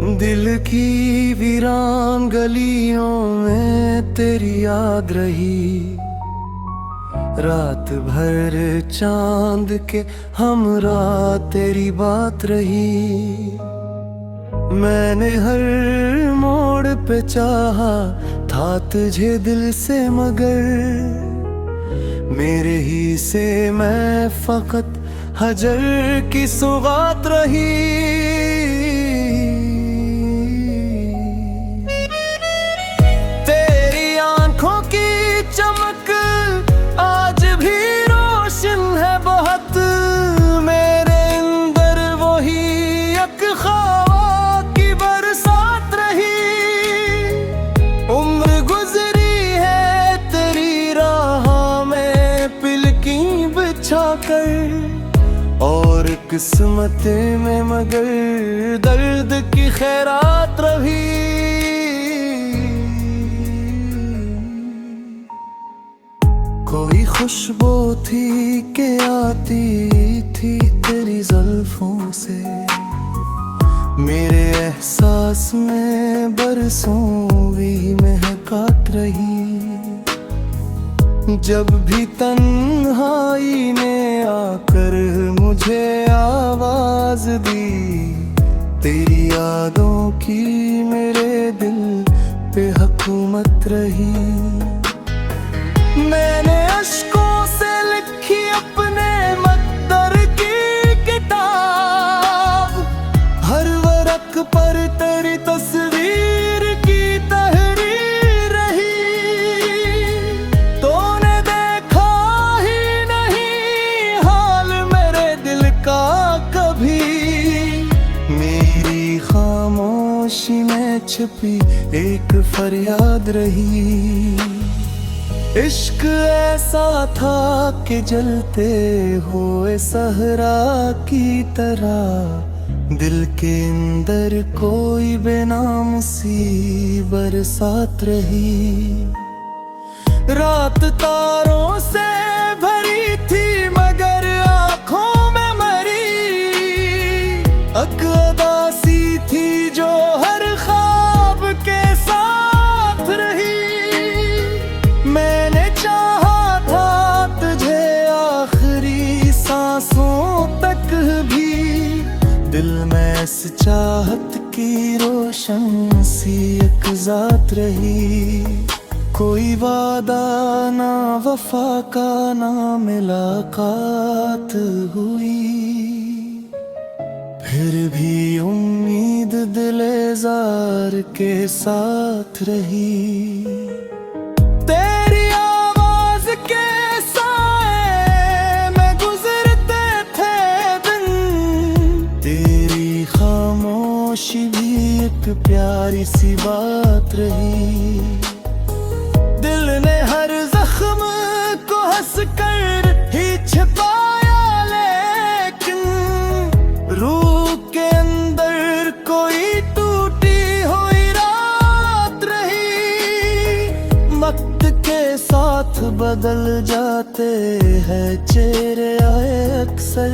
दिल की वीरान गलियों में तेरी याद रही। रात भर चांद के हमरा तेरी बात रही। मैंने हर मोड़ पे चाहा था तुझे दिल से, मगर मेरे ही से मैं फकत हजर की सौगात रही। तेरी आंखों की चमक आज भी रोशन है बहुत। मेरे अंदर वही एक ख्वाब की बरसात रही। उम्र गुजरी है तेरी राह में पिलकी बिछा कर, और किस्मत में मगर दर्द की खैरात रही। कोई खुशबू थी के आती थी तेरी जुल्फों से, मेरे एहसास में बरसों भी महकात रही। जब भी तन्हाई ने आकर मुझे आवाज दी, तेरी यादों की मेरे दिल पे हुकूमत रही। मैंने अश्कों से लिखी अपने मकदर की किताब, हर वरक पर तेरी तस्वीर की तहरीर रही। तूने देखा ही नहीं हाल मेरे दिल का कभी, मेरी खामोशी में छिपी एक फरियाद रही। इश्क ऐसा था कि जलते हुए सहरा की तरह, दिल के अंदर कोई बेनाम सी बरसात रही। रात तारों से भरी थी मगर आंखों में मरी अक़दा सी थी जो हर ख्वाब के साथ रही। मैंने चाहा था तुझे आखिरी सांसों तक भी, दिल में इस चाहत की रोशन सी एक ज़ात रही। कोई वादा ना वफा का ना मुलाकात हुई, फिर भी उम्मीद दिलेज़ार के साथ रही। तेरी आवाज के साए में गुजरते थे दिन, तेरी खामोशी भी एक प्यारी सी बात रही। दिल ने हर जख्म को हंस कर ही छिपाया, लेकिन रूह के अंदर कोई टूटी हुई रात रही। वक्त के साथ बदल जाते हैं चेहरे आए अक्सर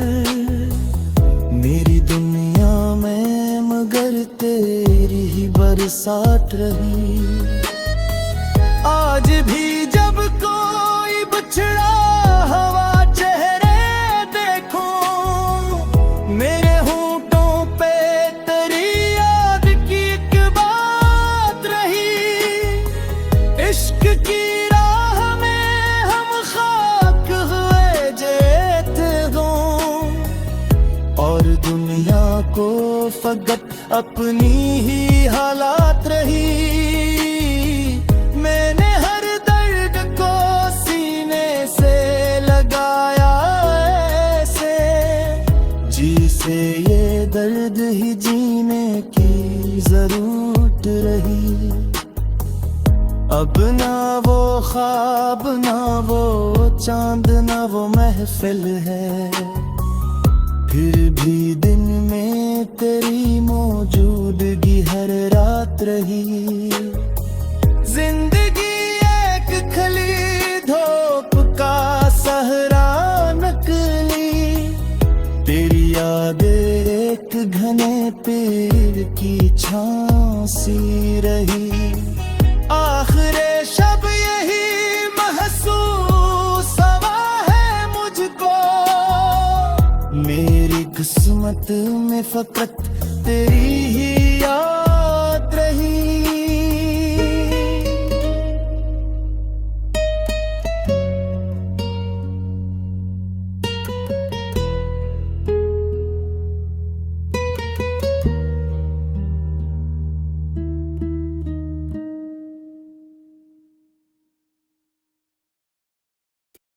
मेरी दुनिया में, मगर तेरी ही बरसात रही। आज भी जब कोई बिछड़ा हवा चेहरे देखूं, मेरे होंठों पे तेरी याद की एक बात रही। इश्क की राह में हम खाक हुए जेते हों, और दुनिया को फकत अपनी ही हालात रही। मैंने हर दर्द को सीने से लगाया ऐसे, जिसे ये दर्द ही जीने की जरूरत रही। अब ना वो ख्वाब ना वो चांद ना वो महफिल है, फिर भी दिन में तेरी मौजूदगी हर रात रही। जिंदगी एक खली धूप का सहरा नकली, तेरी यादें एक घने पेड़ की छाँव सी रही। आखिरे शब यही महसूस हुआ है मुझको, मेरी किस्मत में फकत तेरी ही याद रही।